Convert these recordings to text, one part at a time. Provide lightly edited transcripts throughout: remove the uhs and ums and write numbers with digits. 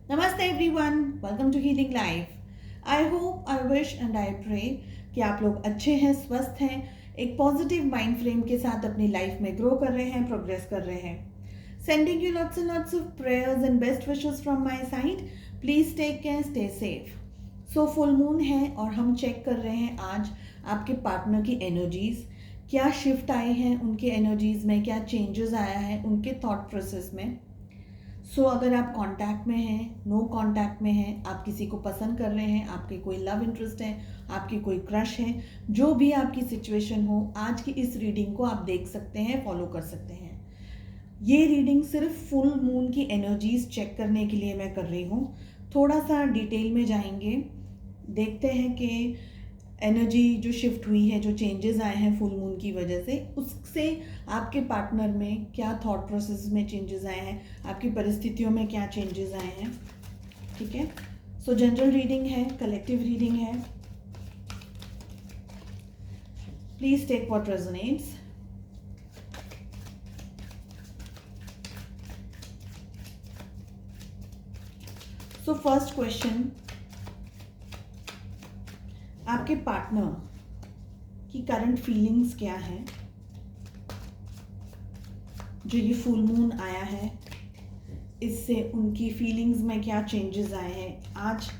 नमस्ते everyone, welcome to healing life. I hope, I wish and I pray कि आप लोग अच्छे हैं, स्वस्थ हैं, एक पॉजिटिव माइंड फ्रेम के साथ अपनी लाइफ में ग्रो कर रहे हैं, प्रोग्रेस कर रहे हैं। Sending you lots and lots of prayers and best wishes from my side. Please take care, stay safe. So full moon है और हम चेक कर रहे हैं आज आपके पार्टनर की एनर्जीज, क्या शिफ्ट आए हैं उनके एनर्जीज में, क्या चेंजेस आया है उनके थॉट प्रोसेस में। अगर आप कांटेक्ट में हैं, नो कांटेक्ट में हैं, आप किसी को पसंद कर रहे हैं, आपके कोई लव इंटरेस्ट है, आपकी कोई क्रश है, जो भी आपकी सिचुएशन हो, आज की इस रीडिंग को आप देख सकते हैं, फॉलो कर सकते हैं। ये रीडिंग सिर्फ फुल मून की एनर्जीज चेक करने के लिए मैं कर रही हूँ। थोड़ा सा डिटेल में जाएंगे, देखते हैं कि एनर्जी जो शिफ्ट हुई है, जो चेंजेस आए हैं फुल मून की वजह से, उससे आपके पार्टनर में क्या थॉट प्रोसेस में चेंजेस आए हैं, आपकी परिस्थितियों में क्या चेंजेस आए हैं। ठीक है, सो जनरल रीडिंग है, कलेक्टिव रीडिंग है। Please take what resonates. So first question, आपके पार्टनर की करंट फीलिंग्स क्या हैं जो ये फुल मून आया है, इससे उनकी फीलिंग्स में क्या चेंजेस आए हैं, आज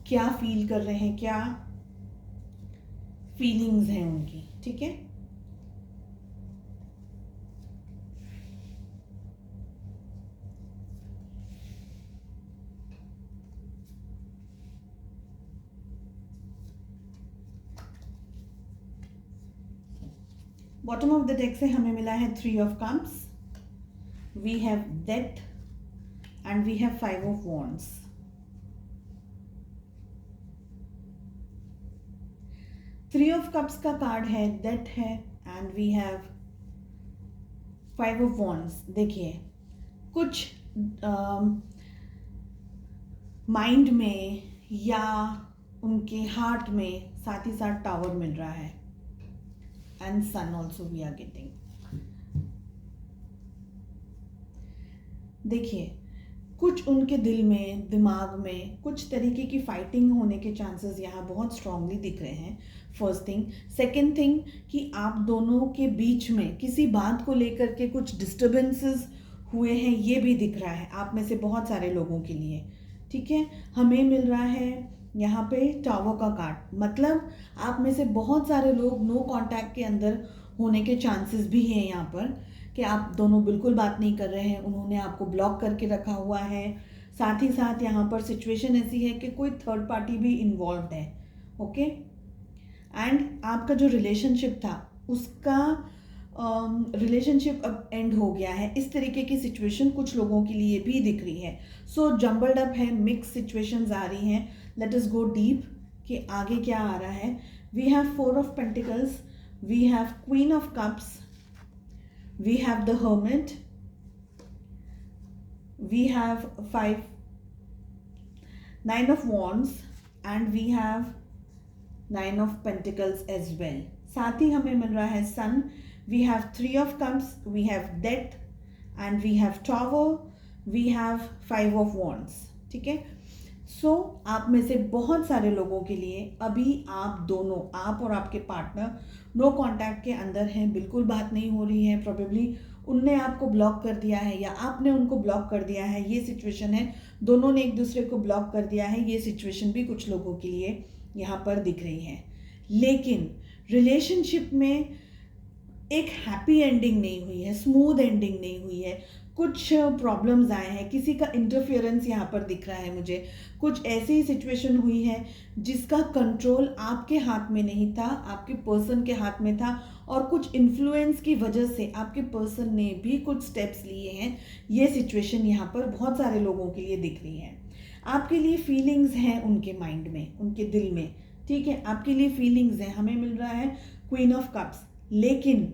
क्या फील कर रहे हैं, क्या फीलिंग्स हैं उनकी। ठीक है, बॉटम ऑफ द डेक से हमें मिला है 3 of cups, we have death and we have 5 of wands. Three of cups का कार्ड है, डेथ है, and we have 5 of wands. देखिए, कुछ माइंड में या उनके हार्ट में साथ ही साथ टावर मिल रहा है, and sun also we are getting. देखिए, कुछ उनके दिल में, दिमाग में कुछ तरीके की फाइटिंग होने के चांसेस यहाँ बहुत स्ट्रांगली दिख रहे हैं। First thing. सेकंड थिंग, कि आप दोनों के बीच में किसी बात को लेकर के कुछ डिस्टर्बेंसेस हुए हैं, ये भी दिख रहा है आप में से बहुत सारे लोगों के लिए। ठीक है, हमें मिल रहा है यहाँ पे टावर का कार्ड, मतलब आप में से बहुत सारे लोग नो कांटेक्ट के अंदर होने के चांसेस भी हैं यहाँ पर, कि आप दोनों बिल्कुल बात नहीं कर रहे हैं, उन्होंने आपको ब्लॉक करके रखा हुआ है। साथ ही साथ यहाँ पर सिचुएशन ऐसी है कि कोई थर्ड पार्टी भी इन्वॉल्व है। ओके, एंड आपका जो रिलेशनशिप था उसका रिलेशनशिप अब एंड हो गया है, इस तरीके की सिचुएशन कुछ लोगों के लिए भी दिख रही है। सो जम्बल्ड अप है, मिक्स सिचुएशंस आ रही हैं। लेट अस गो डीप कि आगे क्या आ रहा है। We have 4 of pentacles, we have queen of cups, we have the hermit, we have 9 of wands, and we have 9 of pentacles as well. साथ ही हमें मिल रहा है sun, we have 3 of cups, we have death, and we have tower, we have 5 of wands. ठीक है, आप में से बहुत सारे लोगों के लिए अभी आप दोनों, आप और आपके पार्टनर नो कांटेक्ट के अंदर हैं, बिल्कुल बात नहीं हो रही है। प्रोबेबली उनने आपको ब्लॉक कर दिया है या आपने उनको ब्लॉक कर दिया है, ये सिचुएशन है। दोनों ने एक दूसरे को ब्लॉक कर दिया है, ये सिचुएशन भी कुछ लोगों के लिए यहाँ पर दिख रही है। लेकिन रिलेशनशिप में एक हैप्पी एंडिंग नहीं हुई है, स्मूथ एंडिंग नहीं हुई है, कुछ प्रॉब्लम्स आए हैं, किसी का इंटरफेरेंस यहाँ पर दिख रहा है मुझे। कुछ ऐसी सिचुएशन हुई है जिसका कंट्रोल आपके हाथ में नहीं था, आपके पर्सन के हाथ में था, और कुछ इन्फ्लुएंस की वजह से आपके पर्सन ने भी कुछ स्टेप्स लिए हैं। ये सिचुएशन यहाँ पर बहुत सारे लोगों के लिए दिख रही है। आपके लिए फीलिंग्स हैं उनके माइंड में, उनके दिल में। ठीक है, आपके लिए फीलिंग्स हैं। हमें मिल रहा है क्वीन ऑफ कप्स, लेकिन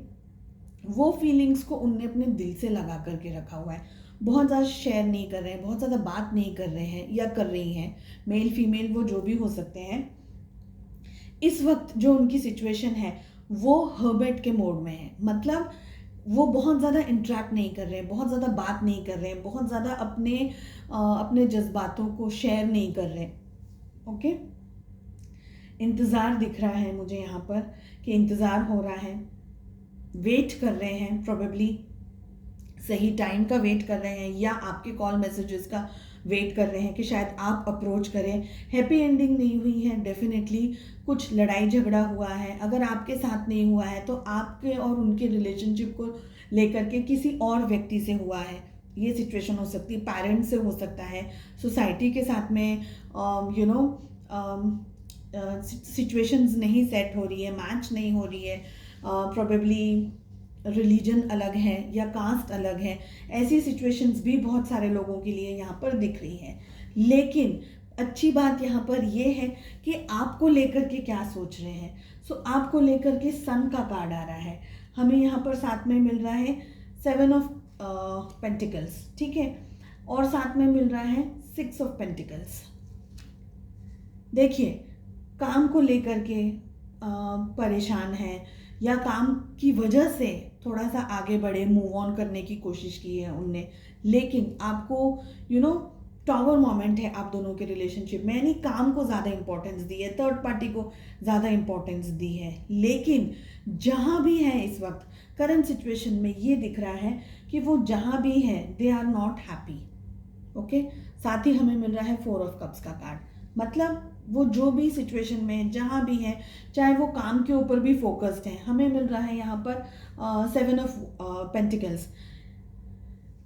वो फीलिंग्स को उनने अपने दिल से लगा करके रखा हुआ है, बहुत ज़्यादा शेयर नहीं कर रहे हैं, बहुत ज़्यादा बात नहीं कर रहे हैं या कर रही हैं, मेल फीमेल वो जो भी हो सकते हैं। इस वक्त जो उनकी सिचुएशन है वो हर्बेट के मोड में है, मतलब वो बहुत ज़्यादा इंटरेक्ट नहीं कर रहे हैं, बहुत ज़्यादा बात नहीं कर रहे हैं, बहुत ज़्यादा अपने जज्बातों को शेयर नहीं कर रहे। ओके, इंतज़ार दिख रहा है मुझे यहाँ पर कि इंतज़ार हो रहा है, वेट कर रहे हैं, प्रोबेबली सही टाइम का वेट कर रहे हैं, या आपके कॉल मैसेजेस का वेट कर रहे हैं कि शायद आप अप्रोच करें। हैप्पी एंडिंग नहीं हुई है, डेफिनेटली कुछ लड़ाई झगड़ा हुआ है। अगर आपके साथ नहीं हुआ है तो आपके और उनके रिलेशनशिप को लेकर के किसी और व्यक्ति से हुआ है। ये सिचुएशन हो सकती है, पेरेंट्स से हो सकता है, सोसाइटी के साथ में सिचुएशंस नहीं सेट हो रही है, मैच नहीं हो रही है, प्रोबेबली रिलीजन अलग है या कास्ट अलग है। ऐसी सिचुएशंस भी बहुत सारे लोगों के लिए यहाँ पर दिख रही है। लेकिन अच्छी बात यहाँ पर ये है कि आपको लेकर के क्या सोच रहे हैं। सो आपको लेकर के सन का कार्ड आ रहा है, हमें यहाँ पर साथ में मिल रहा है 7 ऑफ पेंटिकल्स, ठीक है, और साथ में मिल रहा है 6 ऑफ पेंटिकल्स। देखिए, काम को लेकर के परेशान है या काम की वजह से थोड़ा सा आगे बढ़े, मूव ऑन करने की कोशिश की है उनने, लेकिन आपको टॉवर मोमेंट है आप दोनों के रिलेशनशिप में, यानी काम को ज़्यादा इंपॉर्टेंस दी है, थर्ड पार्टी को ज़्यादा इंपॉर्टेंस दी है। लेकिन जहाँ भी है इस वक्त करंट सिचुएशन में ये दिख रहा है कि वो जहाँ भी है they are not happy. Okay, साथ ही हमें मिल रहा है 4 ऑफ कप्स का कार्ड, मतलब वो जो भी सिचुएशन में जहाँ भी है, चाहे वो काम के ऊपर भी फोकस्ड है। हमें मिल रहा है यहाँ पर 7 ऑफ पेंटिकल्स,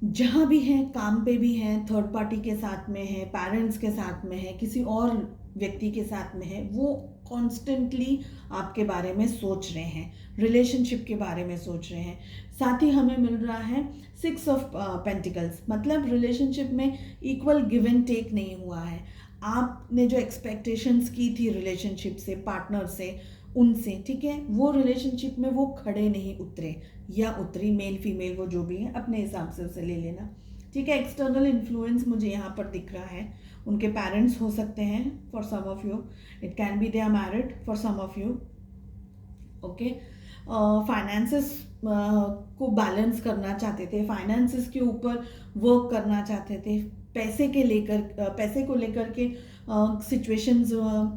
जहाँ भी है, काम पे भी है, थर्ड पार्टी के साथ में है, पेरेंट्स के साथ में है, किसी और व्यक्ति के साथ में है, वो कॉन्स्टेंटली आपके बारे में सोच रहे हैं, रिलेशनशिप के बारे में सोच रहे हैं। साथ ही हमें मिल रहा है 6 ऑफ पेंटिकल्स, मतलब रिलेशनशिप में इक्वल गिव एंड टेक नहीं हुआ है। आपने जो एक्सपेक्टेशंस की थी रिलेशनशिप से, पार्टनर से, उनसे, ठीक है, वो रिलेशनशिप में वो खड़े नहीं उतरे या उतरी, मेल फीमेल वो जो भी है अपने हिसाब से उसे ले लेना, ठीक है। एक्सटर्नल इन्फ्लुएंस मुझे यहाँ पर दिख रहा है, उनके पेरेंट्स हो सकते हैं for some of you, it can be they are married for some of you. Okay, finances को बैलेंस करना चाहते थे, फाइनेंसेस के ऊपर वर्क करना चाहते थे, पैसे को लेकर के सिचुएशंस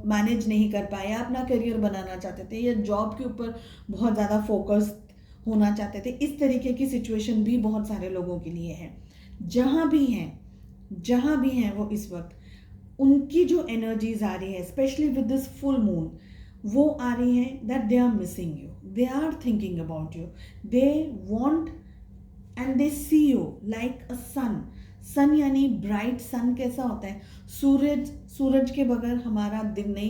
मैनेज नहीं कर पाए, अपना करियर बनाना चाहते थे या जॉब के ऊपर बहुत ज़्यादा फोकस होना चाहते थे। इस तरीके की सिचुएशन भी बहुत सारे लोगों के लिए है। जहाँ भी हैं वो इस वक्त, उनकी जो एनर्जीज आ रही है, specially with this full moon, वो आ रही है that they are missing you, they are thinking about you, they want and they see you like a sun यानी ब्राइट सन कैसा होता है, सूरज के बगैर हमारा दिन नहीं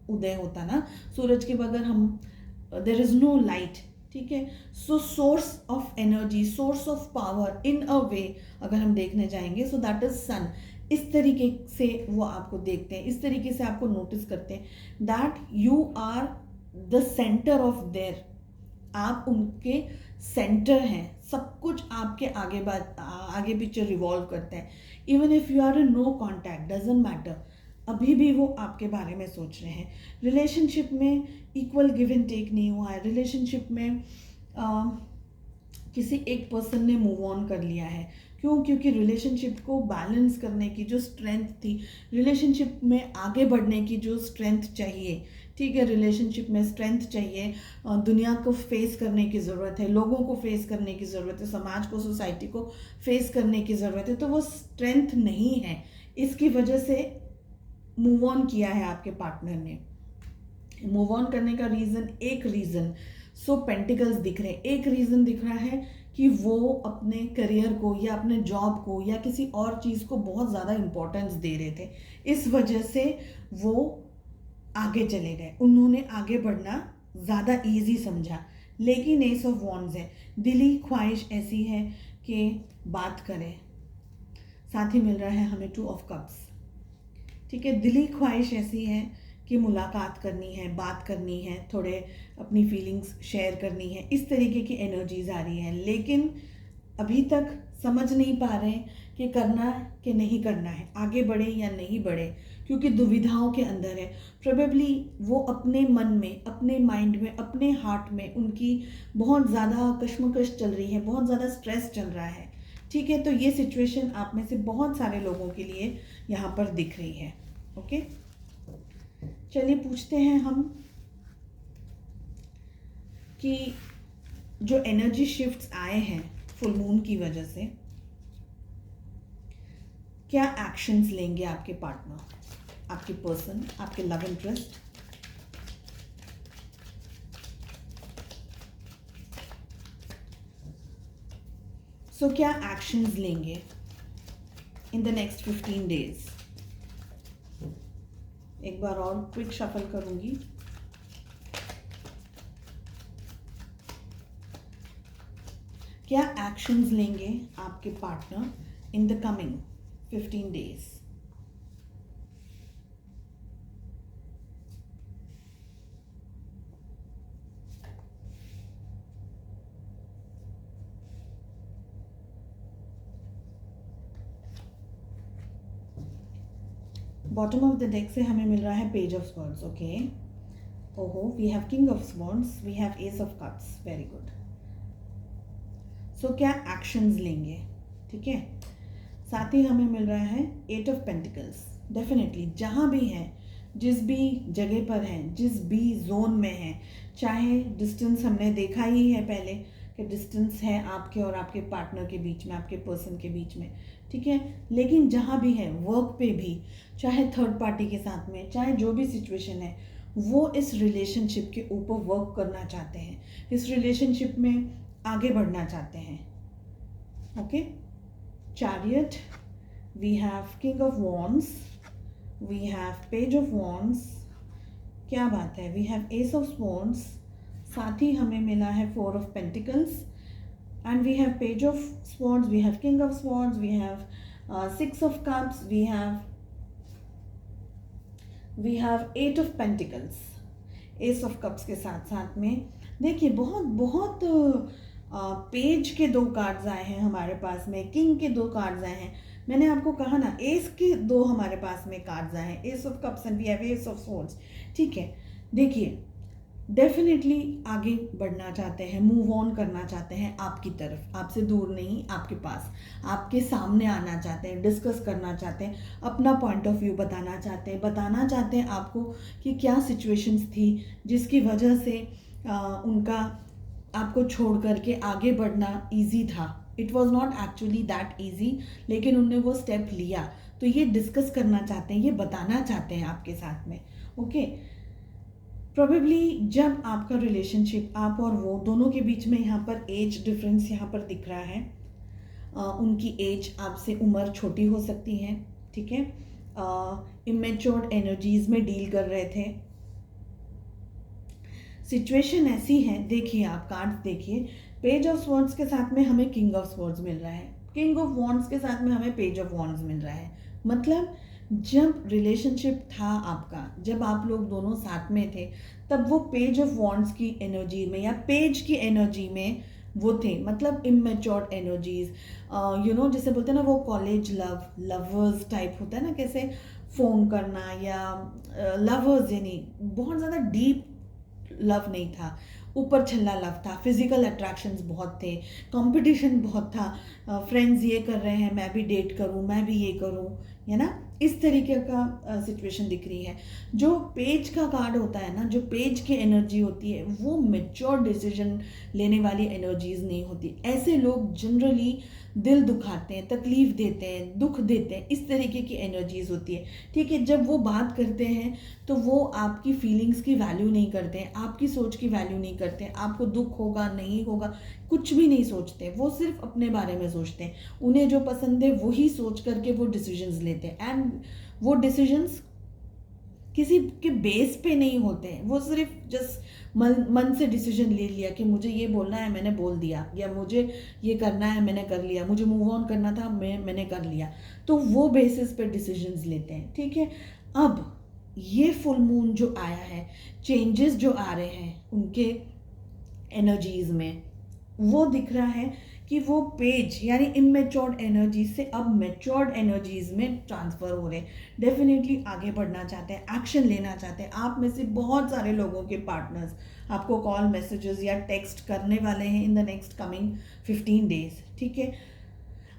उदय होता ना, सूरज के बगैर हम देयर इज नो लाइट, ठीक है। So source of energy, source of power in a way अगर हम देखने जाएंगे, सो दैट इज सन। इस तरीके से वो आपको देखते हैं, इस तरीके से आपको नोटिस करते हैं that you are the centre of there, आप उनके सेंटर हैं, सब कुछ आपके आगे पीछे रिवॉल्व करते हैं। Even if you are in no contact, doesn't matter, अभी भी वो आपके बारे में सोच रहे हैं। रिलेशनशिप में इक्वल गिव एंड टेक नहीं हुआ है, रिलेशनशिप में किसी एक पर्सन ने मूव ऑन कर लिया है। क्यों? क्योंकि रिलेशनशिप को बैलेंस करने की जो स्ट्रेंथ थी, रिलेशनशिप में आगे बढ़ने की जो स्ट्रेंथ चाहिए, ठीक है, रिलेशनशिप में स्ट्रेंथ चाहिए, दुनिया को फेस करने की ज़रूरत है, लोगों को फेस करने की ज़रूरत है, समाज को, सोसाइटी को फेस करने की ज़रूरत है, तो वो स्ट्रेंथ नहीं है। इसकी वजह से मूव ऑन किया है आपके पार्टनर ने। मूव ऑन करने का एक रीज़न सो पेंटिकल्स दिख रहे हैं, एक रीज़न दिख रहा है कि वो अपने करियर को या अपने जॉब को या किसी और चीज़ को बहुत ज़्यादा इम्पोर्टेंस दे रहे थे, इस वजह से वो आगे चले गए, उन्होंने आगे बढ़ना ज़्यादा ईजी समझा। लेकिन एस ऑफ वॉन्ड्स है, दिली ख्वाहिश ऐसी है कि बात करें। साथ ही मिल रहा है हमें 2 ऑफ कप्स, ठीक है, दिली ख्वाहिश ऐसी है कि मुलाकात करनी है, बात करनी है, थोड़े अपनी फीलिंग्स शेयर करनी है, इस तरीके की एनर्जीज आ रही हैं। लेकिन अभी तक समझ नहीं पा रहे कि करना है कि नहीं करना है, आगे बढ़े या नहीं बढ़े, क्योंकि दुविधाओं के अंदर है। प्रोबेबली वो अपने मन में, अपने माइंड में, अपने हार्ट में उनकी बहुत ज़्यादा कश्मकश चल रही है, बहुत ज़्यादा स्ट्रेस चल रहा है। ठीक है, तो ये सिचुएशन आप में से बहुत सारे लोगों के लिए यहाँ पर दिख रही है। ओके, चलिए पूछते हैं हम कि जो एनर्जी शिफ्ट्स आए हैं फुल मून की वजह से, क्या एक्शंस लेंगे आपके पार्टनर, आपके पर्सन, आपके लव इंटरेस्ट। सो क्या एक्शंस लेंगे इन द नेक्स्ट 15 डेज। एक बार और क्विक शफल करूंगी। क्या एक्शंस लेंगे आपके partner in the coming 15 days। Bottom of the deck से हमें मिल रहा है पेज ऑफ स्वॉर्ड्स। ओके, ओहो, we have king of swords, we have ace of cups, very good. So क्या एक्शंस लेंगे, ठीक है। साथ ही हमें मिल रहा है एट ऑफ पेंटिकल्स। डेफिनेटली जहाँ भी हैं, जिस भी जगह पर हैं, जिस भी जोन में हैं, चाहे डिस्टेंस हमने देखा ही है पहले कि डिस्टेंस है आपके और आपके पार्टनर के बीच में, आपके पर्सन के बीच में, ठीक है। लेकिन जहाँ भी है, वर्क पे भी, चाहे थर्ड पार्टी के साथ में, चाहे जो भी सिचुएशन है, वो इस रिलेशनशिप के ऊपर वर्क करना चाहते हैं, इस रिलेशनशिप में आगे बढ़ना चाहते हैं। Okay, chariot, we have king of wands, we have page of wands, क्या बात है, we have ace of wands, साथ ही हमें मिला है four of pentacles, and we have page of swords, we have king of swords, we have six of cups, we have eight of pentacles. Ace of cups के साथ साथ में देखिए बहुत बहुत पेज के दो कार्ड्स आए हैं हमारे पास में, किंग के दो कार्ड्स आए हैं। मैंने आपको कहा ना, एस के दो हमारे पास में कार्ड्स आए हैं, ace of cups and we have ace of swords. ठीक है, देखिए डेफिनेटली आगे बढ़ना चाहते हैं, मूव ऑन करना चाहते हैं आपकी तरफ, आपसे दूर नहीं, आपके पास, आपके सामने आना चाहते हैं, डिस्कस करना चाहते हैं, अपना पॉइंट ऑफ व्यू बताना चाहते हैं आपको कि क्या सिचुएशंस थी जिसकी वजह से उनका आपको छोड़ करके आगे बढ़ना इजी था। It was not actually that easy, लेकिन उनने वो स्टेप लिया, तो ये डिस्कस करना चाहते हैं, ये बताना चाहते हैं आपके साथ में। ओके, प्रोबेबली जब आपका रिलेशनशिप, आप और वो दोनों के बीच में यहाँ पर एज डिफरेंस यहाँ पर दिख रहा है, उनकी एज आपसे उम्र छोटी हो सकती है, ठीक है, इमेच्योर्ड एनर्जीज में डील कर रहे थे। सिचुएशन ऐसी है, देखिए आप कार्ड्स देखिए, पेज ऑफ स्वॉर्ड्स के साथ में हमें किंग ऑफ स्वॉर्ड्स मिल रहा है, किंग ऑफ वॉन्ड्स के साथ में हमें पेज ऑफ वॉन्ड्स मिल रहा है। मतलब जब रिलेशनशिप था आपका, जब आप लोग दोनों साथ में थे, तब वो पेज ऑफ वॉन्ड्स की एनर्जी में या पेज की एनर्जी में वो थे, मतलब इमेच्योर्ड एनर्जीज, जैसे बोलते हैं ना वो कॉलेज लवर्स टाइप होता है ना, कैसे फ़ोन करना या लवर्स, यानी बहुत ज़्यादा डीप लव नहीं था, ऊपर छल्ला लव था, फिजिकल अट्रैक्शंस बहुत थे, कंपटीशन बहुत था, फ्रेंड्स ये कर रहे हैं मैं भी डेट करूं, मैं भी ये करूं, है ना, इस तरीके का सिचुएशन दिख रही है। जो पेज का कार्ड होता है ना, जो पेज की एनर्जी होती है, वो मैच्योर डिसीजन लेने वाली एनर्जीज नहीं होती। ऐसे लोग जनरली दिल दुखाते हैं, तकलीफ देते हैं, दुख देते हैं, इस तरीके की एनर्जीज होती है। ठीक है, जब वो बात करते हैं तो वो आपकी फीलिंग्स की वैल्यू नहीं करते हैं, आपकी सोच की वैल्यू नहीं करते हैं, आपको दुख होगा नहीं होगा कुछ भी नहीं सोचते, वो सिर्फ अपने बारे में सोचते हैं, उन्हें जो पसंद है वही सोच करके वो डिसीजंस लेते हैं, एंड वो डिसीजंस किसी के बेस पे नहीं होते हैं, वो सिर्फ जस्ट मन से डिसीजन ले लिया कि मुझे ये बोलना है मैंने बोल दिया, या मुझे ये करना है मैंने कर लिया, मुझे मूव ऑन करना था मैंने कर लिया, तो वो बेसिस पे डिसीजंस लेते हैं। ठीक है, अब ये फुल मून जो आया है, चेंजेस जो आ रहे हैं उनके एनर्जीज में, वो दिख रहा है कि वो पेज यानी इमेच्योर्ड एनर्जी से अब मैच्योर्ड एनर्जीज में ट्रांसफ़र हो रहे हैं, डेफिनेटली आगे बढ़ना चाहते हैं, एक्शन लेना चाहते हैं। आप में से बहुत सारे लोगों के पार्टनर्स आपको कॉल, मैसेजेस या टेक्स्ट करने वाले हैं in the next coming 15 days, ठीक है।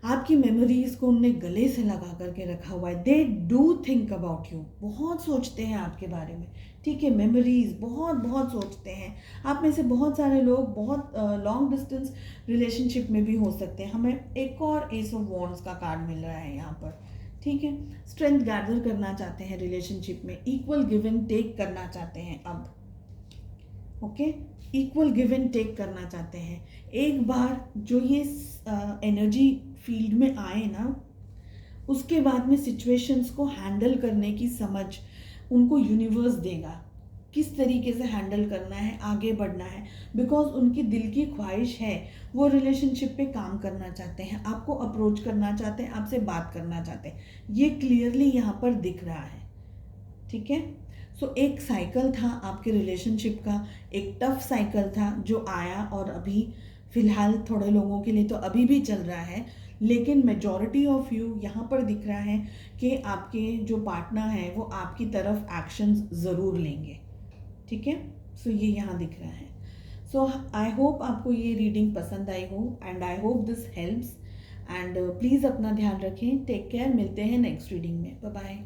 आपकी मेमोरीज को उनने गले से लगा करके रखा हुआ है। They do think about you, बहुत सोचते हैं आपके बारे में, ठीक है। मेमोरीज बहुत बहुत सोचते हैं। आप में से बहुत सारे लोग बहुत लॉन्ग डिस्टेंस रिलेशनशिप में भी हो सकते हैं। हमें एक और एस ऑफ वॉन्ड्स का कार्ड मिल रहा है यहाँ पर, ठीक है। स्ट्रेंथ गैदर करना चाहते हैं रिलेशनशिप में, इक्वल गिव एंड टेक करना चाहते हैं अब, okay. Equal give and take करना चाहते हैं। एक बार जो ये एनर्जी फील्ड में आए ना, उसके बाद में सिचुएशंस को हैंडल करने की समझ उनको यूनिवर्स देगा, किस तरीके से हैंडल करना है, आगे बढ़ना है। बिकॉज उनकी दिल की ख्वाहिश है, वो रिलेशनशिप पे काम करना चाहते हैं, आपको अप्रोच करना चाहते हैं, आपसे बात करना चाहते हैं। ये क्लियरली यहाँ पर दिख रहा है, ठीक है। सो एक साइकिल था आपके रिलेशनशिप का, एक टफ साइकिल था जो आया, और अभी फ़िलहाल थोड़े लोगों के लिए तो अभी भी चल रहा है, लेकिन मेजॉरिटी ऑफ यू यहाँ पर दिख रहा है कि आपके जो पार्टनर हैं वो आपकी तरफ एक्शंस ज़रूर लेंगे, ठीक है। सो ये यहाँ दिख रहा है। सो आई होप आपको ये रीडिंग पसंद आई हो, and I hope this helps. And please अपना ध्यान रखें, टेक केयर, मिलते हैं नेक्स्ट रीडिंग में, बाय बाय।